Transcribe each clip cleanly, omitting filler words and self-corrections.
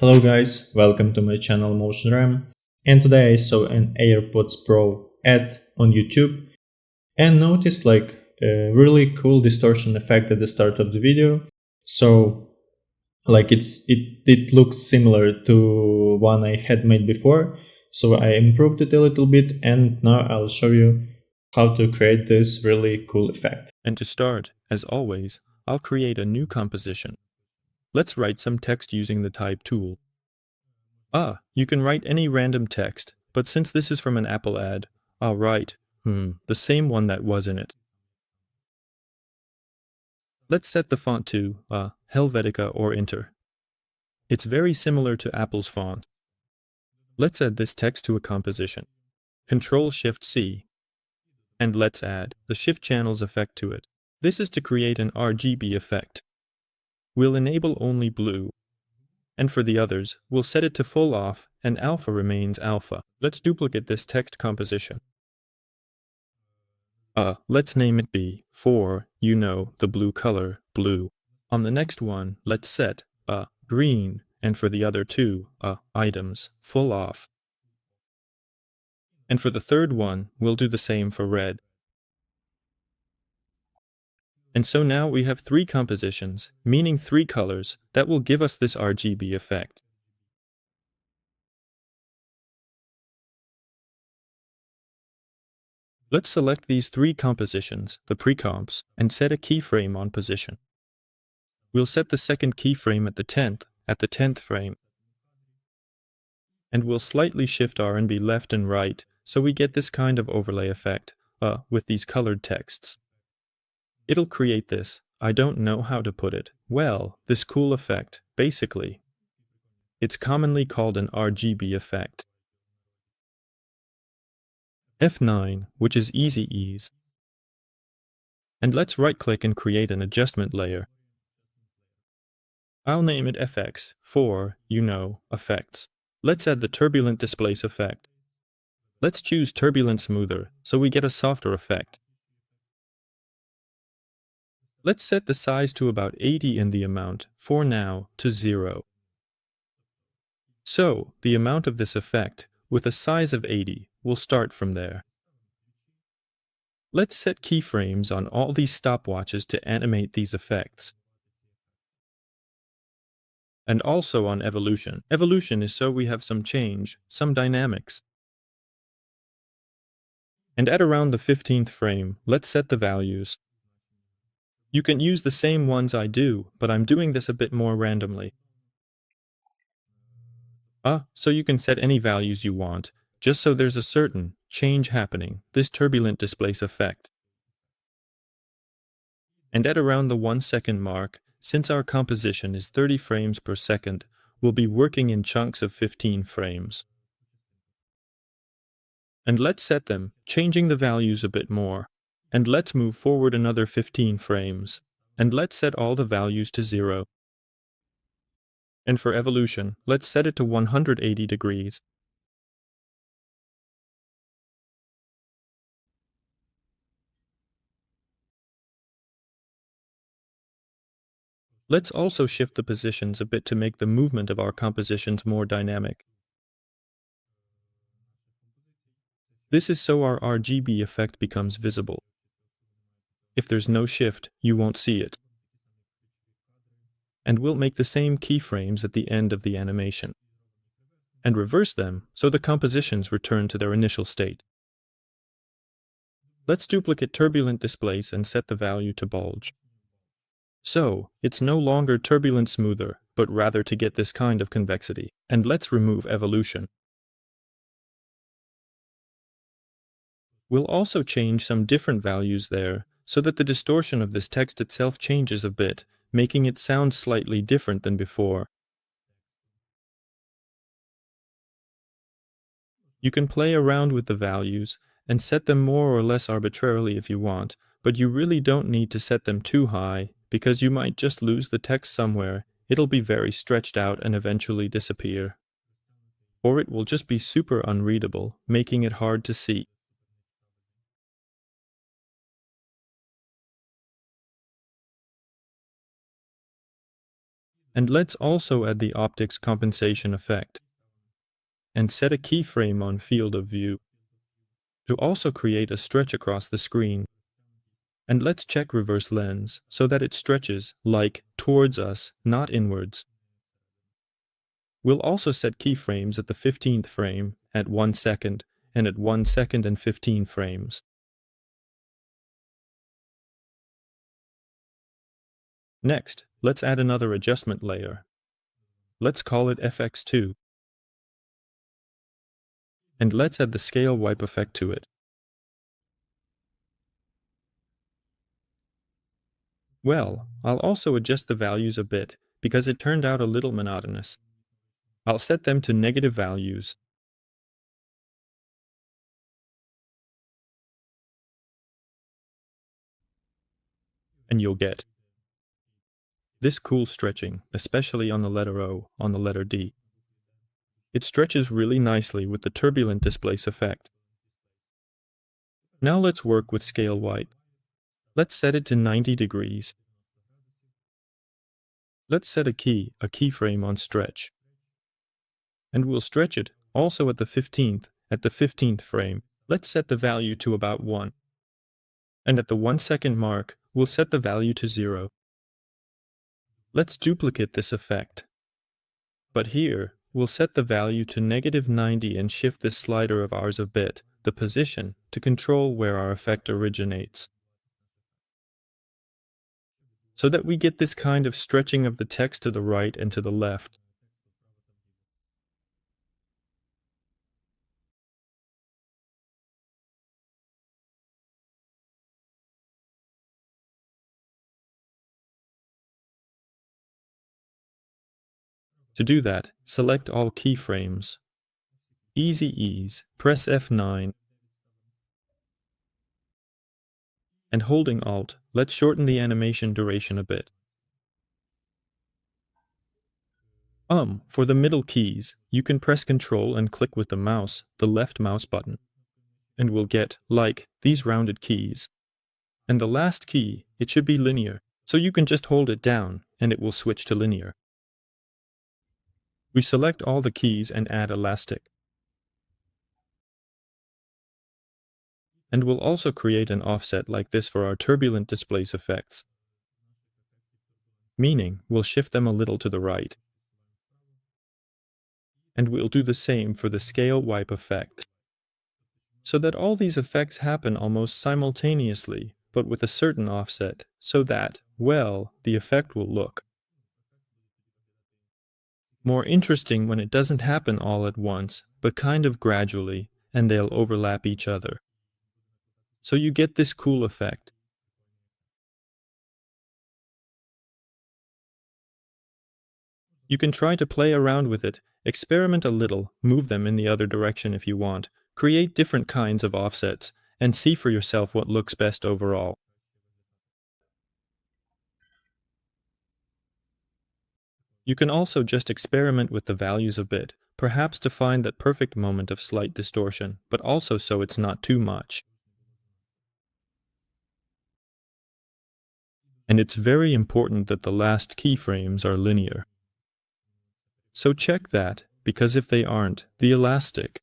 Hello guys, welcome to my channel Motion RAM, and today I saw an AirPods Pro ad on YouTube and noticed a really cool distortion effect at the start of the video. So it looks similar to one I had made before, so I improved it a little bit and now I'll show you how to create this really cool effect. And to start, as always, I'll create a new composition. Let's write some text using the Type tool. You can write any random text, but since this is from an Apple ad, I'll write, the same one that was in it. Let's set the font to, Helvetica or Inter. It's very similar to Apple's font. Let's add this text to a composition. Ctrl-Shift-C. And let's add the Shift Channels effect to it. This is to create an RGB effect. We'll enable only blue. And for the others, we'll set it to full off and alpha remains alpha. Let's duplicate this text composition. Let's name it B for, the blue color, blue. On the next one, let's set, green, and for the other two, items, full off. And for the third one, we'll do the same for red. And so now we have 3 compositions, meaning 3 colors, that will give us this RGB effect. Let's select these 3 compositions, the pre-comps, and set a keyframe on position. We'll set the second keyframe at the 10th frame. And we'll slightly shift R&B left and right, so we get this kind of overlay effect, with these colored texts. It'll create this, I don't know how to put it, this cool effect, basically. It's commonly called an RGB effect. F9, which is Easy Ease. And let's right-click and create an adjustment layer. I'll name it FX for, effects. Let's add the turbulent displace effect. Let's choose turbulent smoother, so we get a softer effect. Let's set the size to about 80 and the amount, for now, to 0. So, the amount of this effect, with a size of 80, will start from there. Let's set keyframes on all these stopwatches to animate these effects. And also on evolution. Evolution is so we have some change, some dynamics. And at around the 15th frame, let's set the values. You can use the same ones I do, but I'm doing this a bit more randomly. So you can set any values you want, just so there's a certain change happening, this turbulent displace effect. And at around the 1 second mark, since our composition is 30 frames per second, we'll be working in chunks of 15 frames. And let's set them, changing the values a bit more. And let's move forward another 15 frames. And let's set all the values to 0. And for evolution, let's set it to 180 degrees. Let's also shift the positions a bit to make the movement of our compositions more dynamic. This is so our RGB effect becomes visible. If there's no shift, you won't see it. And we'll make the same keyframes at the end of the animation. And reverse them so the compositions return to their initial state. Let's duplicate turbulent displace and set the value to bulge. So, it's no longer turbulent smoother, but rather to get this kind of convexity. And let's remove evolution. We'll also change some different values there, so that the distortion of this text itself changes a bit, making it sound slightly different than before. You can play around with the values and set them more or less arbitrarily if you want, but you really don't need to set them too high, because you might just lose the text somewhere, it'll be very stretched out and eventually disappear. Or it will just be super unreadable, making it hard to see. And let's also add the optics compensation effect and set a keyframe on field of view to also create a stretch across the screen. And let's check reverse lens so that it stretches like towards us, not inwards. We'll also set keyframes at the 15th frame, at 1 second, and at 1 second and 15 frames. Next, let's add another adjustment layer. Let's call it FX2. And let's add the scale wipe effect to it. Well, I'll also adjust the values a bit because it turned out a little monotonous. I'll set them to negative values. And you'll get this cool stretching, especially on the letter O, on the letter D. It stretches really nicely with the turbulent displace effect. Now let's work with scale wipe. Let's set it to 90 degrees. Let's set a keyframe on stretch. And we'll stretch it also at the 15th frame. Let's set the value to about 1. And at the 1 second mark, we'll set the value to 0. Let's duplicate this effect. But here, we'll set the value to -90 and shift this slider of ours a bit, the position, to control where our effect originates, so that we get this kind of stretching of the text to the right and to the left. To do that, select all keyframes. Easy ease, press F9, and holding Alt, let's shorten the animation duration a bit. For the middle keys, you can press Ctrl and click with the mouse, the left mouse button, and we'll get, like, these rounded keys. And the last key, it should be linear, so you can just hold it down, and it will switch to linear. We select all the keys and add elastic. And we'll also create an offset like this for our turbulent displace effects, meaning we'll shift them a little to the right. And we'll do the same for the scale wipe effect, so that all these effects happen almost simultaneously, but with a certain offset, so that, well, the effect will look more interesting when it doesn't happen all at once, but kind of gradually, and they'll overlap each other. So you get this cool effect. You can try to play around with it, experiment a little, move them in the other direction if you want, create different kinds of offsets, and see for yourself what looks best overall. You can also just experiment with the values a bit, perhaps to find that perfect moment of slight distortion, but also so it's not too much. And it's very important that the last keyframes are linear. So check that, because if they aren't, the elastic.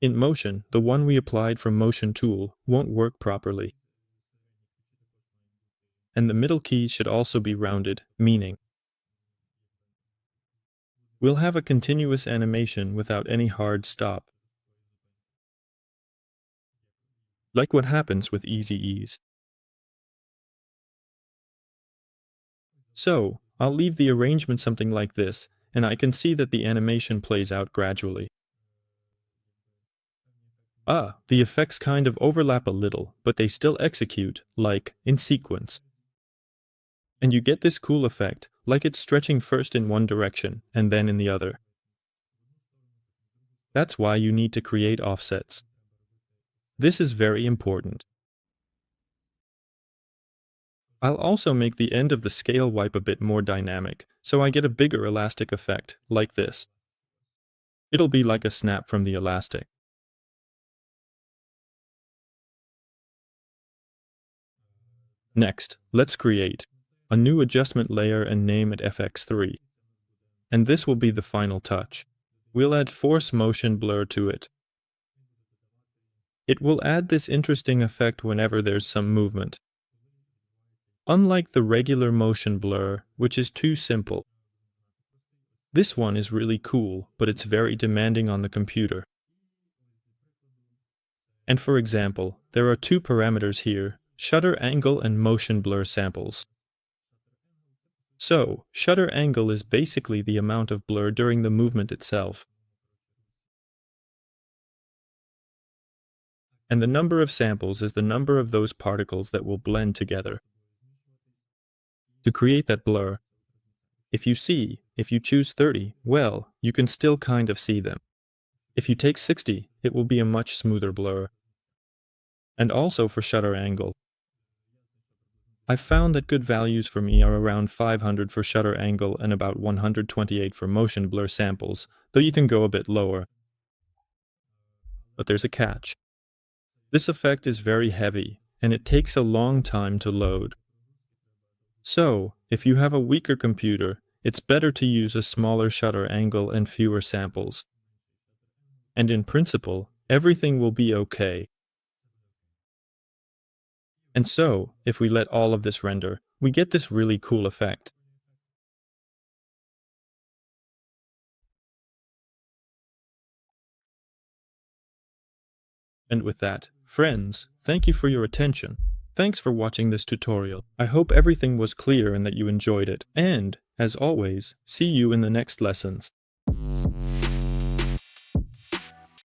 In Motion, the one we applied from Motion Tool won't work properly. And the middle keys should also be rounded, meaning we'll have a continuous animation without any hard stop, like what happens with Easy Ease. So, I'll leave the arrangement something like this, and I can see that the animation plays out gradually. The effects kind of overlap a little, but they still execute, like, in sequence. And you get this cool effect, like it's stretching first in one direction, and then in the other. That's why you need to create offsets. This is very important. I'll also make the end of the scale wipe a bit more dynamic, so I get a bigger elastic effect, like this. It'll be like a snap from the elastic. Next, let's create a new adjustment layer and name it FX3. And this will be the final touch. We'll add force motion blur to it. It will add this interesting effect whenever there's some movement. Unlike the regular motion blur, which is too simple. This one is really cool, but it's very demanding on the computer. And for example, there are two parameters here, shutter angle and motion blur samples. So, shutter angle is basically the amount of blur during the movement itself. And the number of samples is the number of those particles that will blend together. To create that blur, if you choose 30, well, you can still kind of see them. If you take 60, it will be a much smoother blur. And also for shutter angle. I've found that good values for me are around 500 for shutter angle and about 128 for motion blur samples, though you can go a bit lower. But there's a catch. This effect is very heavy, and it takes a long time to load. So, if you have a weaker computer, it's better to use a smaller shutter angle and fewer samples. And in principle, everything will be okay. And so, if we let all of this render, we get this really cool effect. And with that, friends, thank you for your attention. Thanks for watching this tutorial. I hope everything was clear and that you enjoyed it. And, as always, see you in the next lessons.